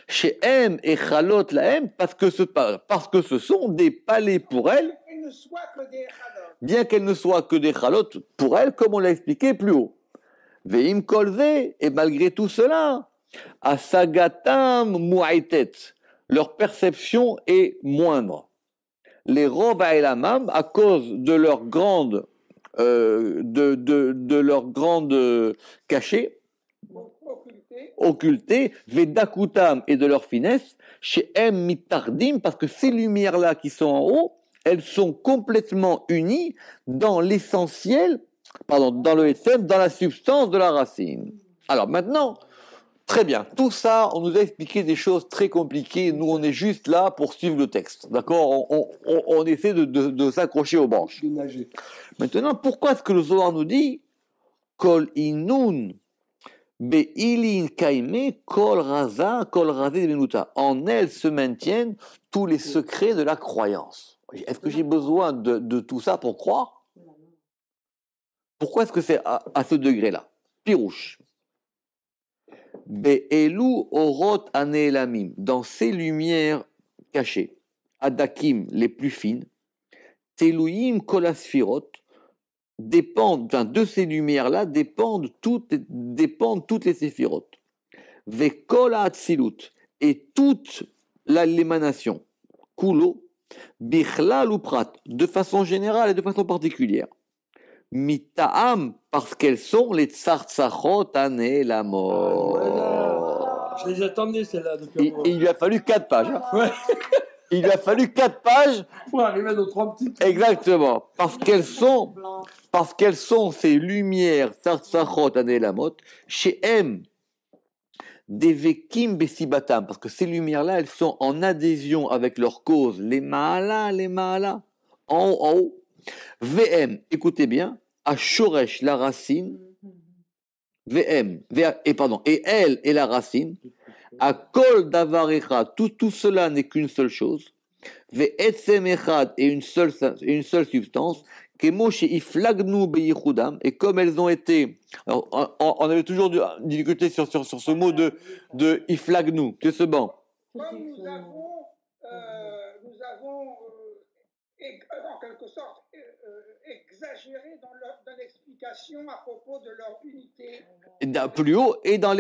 chez M et Chalot la M, parce que ce sont des palais pour elles, Il ne soit que des Hadot. bien qu'elles ne soient que des Chalot pour elles, comme on l'a expliqué plus haut. Veim kolze, et malgré tout cela, asagatam muaitet, leur perception est moindre. Les Rov Elamam, à cause de leur grande, cachée, occultés, Vedakutam et de leur finesse, chez M mitardim, parce que ces lumières-là qui sont en haut, elles sont complètement unies dans l'essentiel, dans le Etsem, dans la substance de la racine. Alors maintenant, très bien, tout ça, on nous a expliqué des choses très compliquées, nous on est juste là pour suivre le texte, d'accord, on essaie de s'accrocher aux branches. De nager. Maintenant, pourquoi est-ce que le Zohar nous dit Kol inun be'ilin kaime kol raza kol razé benuta. En elle se maintiennent tous les secrets de la croyance. Est-ce que j'ai besoin de tout ça pour croire? Pourquoi est-ce que c'est à ce degré-là? Pirouche. Be'elu orot anelamim. Dans ces lumières cachées, adakim les plus fines, teluim kol asfirot, de ces lumières-là dépendent toutes les séphirotes. Vekol ha'atzilut, et toute l'émanation, kulo, bichlal ou prat, de façon générale et de façon particulière. Mita'am, parce qu'elles sont les tsartsachot anelamot. Voilà. Je les attendais, celles-là, depuis un moment. Il lui a fallu 4 pages. Hein. Ouais. Il lui a fallu 4 pages. Pour arriver à nos 3 petites. Exactement. Parce qu'elles sont ces lumières, Sartsachot Anelamot, chez M, des Vekim Besibatam, parce que ces lumières-là, elles sont en adhésion avec leur cause, les Maala, en haut. VM, écoutez bien, à Shoresh, la racine, VM, et elle est la racine, à Kol Davarecha, tout cela n'est qu'une seule chose, Ve'etzem Echad, et une seule substance, et comme elles ont été, alors, on avait toujours une difficulté sur ce mot de iflagnu, c'est ce banc. Comme nous avons en quelque sorte exagéré dans l'explication à propos de leur unité. Plus haut et dans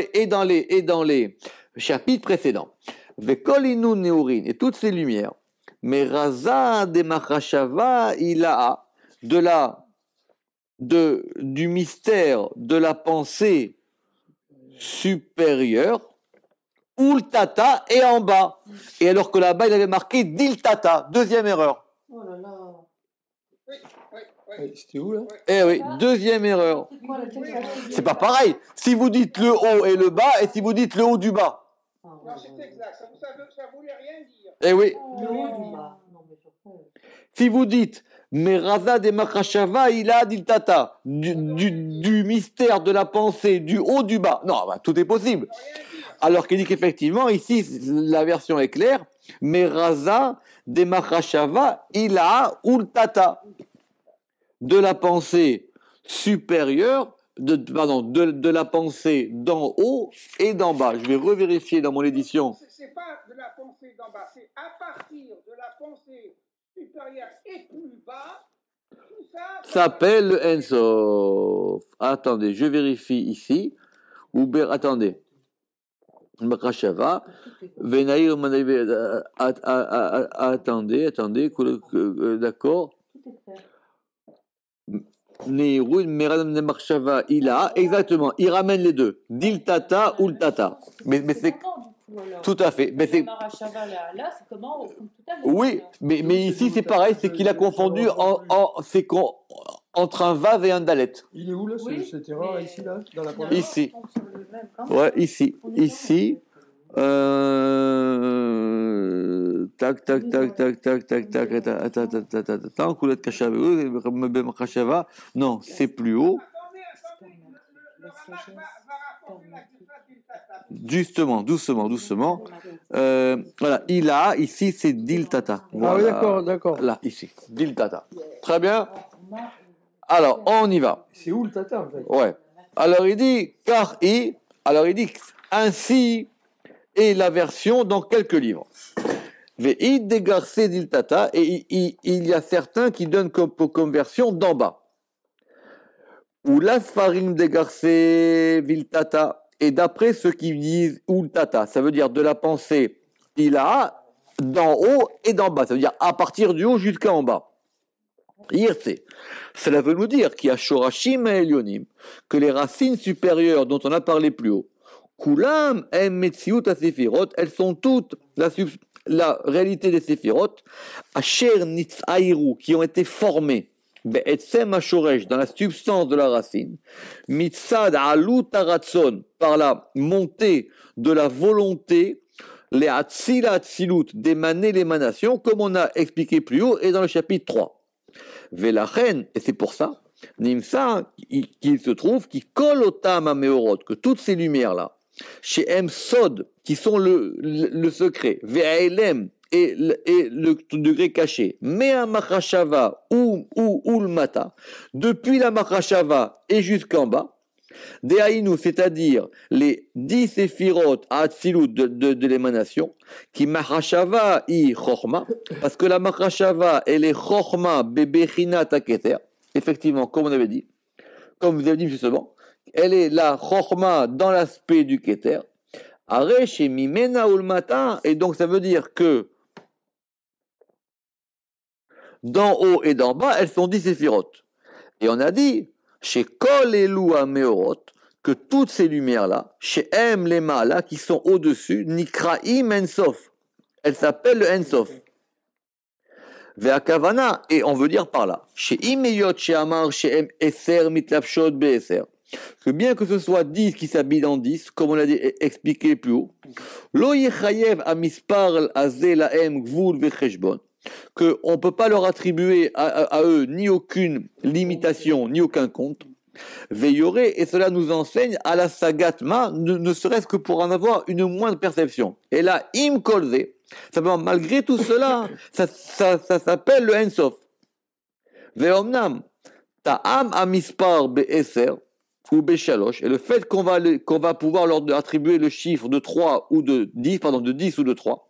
les chapitres précédents. Vekolinu neurin, et toutes ces lumières, mais raza de machashava ilaha, du mystère de la pensée supérieure, ultata et en bas. Et alors que là-bas, il avait marqué diltata, deuxième erreur. Oh là là. Oui, oui, oui. Ouais, c'était où là? Eh oui, deuxième erreur. C'est quoi la texte? C'est pas pareil. Si vous dites le haut et le bas, et si vous dites le haut du bas. Ah, Non, c'est exact. Ça voulait rien dire. Eh oui. Le haut du bas. Non, mais je crois. Si vous dites mais raza de machashava il a diltata du mystère de la pensée du haut du bas. Non, bah, tout est possible. Rien dire. Alors qu'il dit qu'effectivement ici la version est claire. Mais raza de machashava il a ultata de la pensée supérieure, de la pensée d'en haut et d'en bas. Je vais revérifier dans mon édition. C'est pas de la pensée d'en bas, c'est à partir de la pensée supérieure et plus bas, tout ça S'appelle le Ensof. Attendez, je vérifie ici. Attendez. Machashava. Venaïr attendez, d'accord. Tout est clair. Neirun, Meradam de Marshava, il a, exactement, il ramène les deux, Diltata ou Tata. Mais c'est comment, du coup, alors? tout à fait. Mais c'est, Marachava, là, c'est comment comme tout à l'heure. oui, mais ici c'est pareil, c'est qu'il a confondu entre un Vav et un Dalet. Il est où là, Oui, cette erreur mais- ici là, dans la Finalement, première? Ici. on tombe sur le même, hein. Ouais, ici. On est Ici. Tac, tac, tac, tac, tac, tac, tac, attends, Koulet Kashava, non, c'est plus haut. Attendez, le Ramak va rapporter la Gifat d'Iltata. Justement, doucement. Voilà, il a, ici c'est Diltata. Ah oui, Voilà. d'accord. Là, ici, Diltata. Très bien. Moi, Alors, on y va. C'est où le tata en fait? Ouais. Alors, il dit, alors il dit, ainsi est la version dans quelques livres. Ve'id degarse Diltata, et il y a certains qui donnent comme version d'en bas. Ou la farim degarse Viltata. Et d'après ceux qui disent Ultata, ça veut dire de la pensée, il a d'en haut et d'en bas. Ça veut dire à partir du haut jusqu'en bas. Irse. Cela veut nous dire qu'il y a Shorashim et Elyonim, que les racines supérieures dont on a parlé plus haut, Kulam em Metziut Sefirot, elles sont toutes la réalité des Sefirot, Asher Nitzairu, qui ont été formées. Be'etzem HaShoresh, dans la substance de la racine, Mitzad Alut Haratzon, par la montée de la volonté, les Atzila Atzilut, d'émaner l'émanation, comme on a expliqué plus haut et dans le chapitre 3. Velachen, et c'est pour ça, Nimsa, qu'il se trouve, qui colle au Tam Ameorot, que toutes ces lumières-là, chez M Sod, qui sont le secret, Ve'elem, et le degré caché, mais un machashava ou le mata, depuis la machashava et jusqu'en bas, des haïnou, c'est-à-dire les 10 séphiroth à Atzilut de l'émanation, qui machashava i chorma, parce que la machashava elle est chorma bebechina taketer, effectivement, comme on avait dit, comme vous avez dit justement, elle est la chorma dans l'aspect du keter, aresh et mimena ou le matin, et donc ça veut dire que d'en haut et d'en bas, elles sont 10 séphiroth. Et on a dit, chez Kol Elu Meorot, que toutes ces lumières-là, chez Em Lema, là, qui sont au-dessus, Nikraim Ensof. Elles s'appellent le Ensof. Ve'akavana, et on veut dire par là, chez Imeyot, chez Amar, chez Em Eser, Mitlapshot, Be'eser, que bien que ce soit 10 qui s'habillent en 10, comme on l'a expliqué plus haut, Lo Yechayev Amispar Aze Laem Gvul Vecheshbon, qu'on ne peut pas leur attribuer à eux ni aucune limitation, ni aucun compte. Veillerez, et cela nous enseigne à la sagatma, ne serait-ce que pour en avoir une moindre perception. Et là, im kolze, simplement, malgré tout cela, ça s'appelle le Ensof. Veomnam, ta'am amispar be'eser, ou be'shalosh, et le fait qu'on va pouvoir leur attribuer le chiffre de 3 ou de 10, de 10 ou de 3,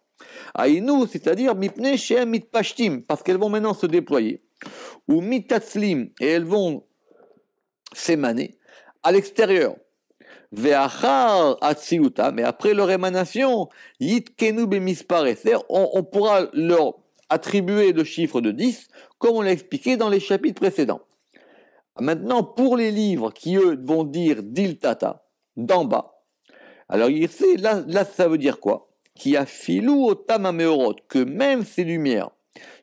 Aïnou, c'est-à-dire mipne shem mitpashtim, parce qu'elles vont maintenant se déployer. ou mitatzlim, et elles vont s'émaner à l'extérieur. Ve'achar atziluta, mais après leur émanation, yitkenu bemispareser, on pourra leur attribuer le chiffre de 10, comme on l'a expliqué dans les chapitres précédents. Maintenant, pour les livres qui, eux, vont dire diltata, d'en bas, alors ici, là, ça veut dire quoi? Qui a filou otam ameorot, que même ces lumières,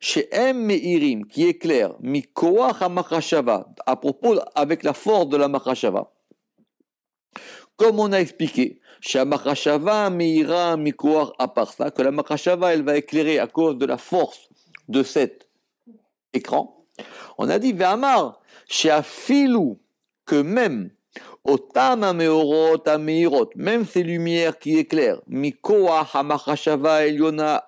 chez M Meirim, qui éclairent, mikoach hamachashava, à propos avec la force de la machashava, comme on a expliqué, chez Amachashava Meira Mikoach Aparsa, que la Machashava elle va éclairer à cause de la force de cet écran. On a dit Ve'amar, chez Afilou, que même Otam Ameorot Ameirot, même ces lumières qui éclairent, Mikoach Amachashava Eliona,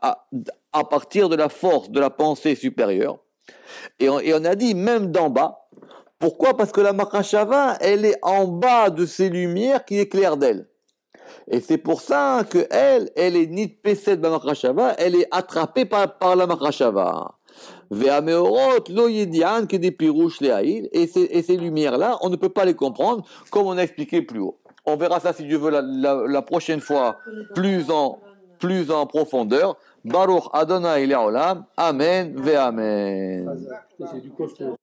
à partir de la force de la pensée supérieure. Et on a dit même d'en bas. Pourquoi? Parce que la Machashava, elle est en bas de ces lumières qui éclairent d'elle. Et c'est pour ça que elle est nitpesed b'Machashava, elle est attrapée par la Machashava. Ve'ameorot lo yedian que des pirouches le'aïl, et ces lumières-là, on ne peut pas les comprendre, comme on a expliqué plus haut. On verra ça, si Dieu veut, la prochaine fois, plus en profondeur. Baruch Adonai Le'olam, Amen, Ve'amen. C'est du costaud.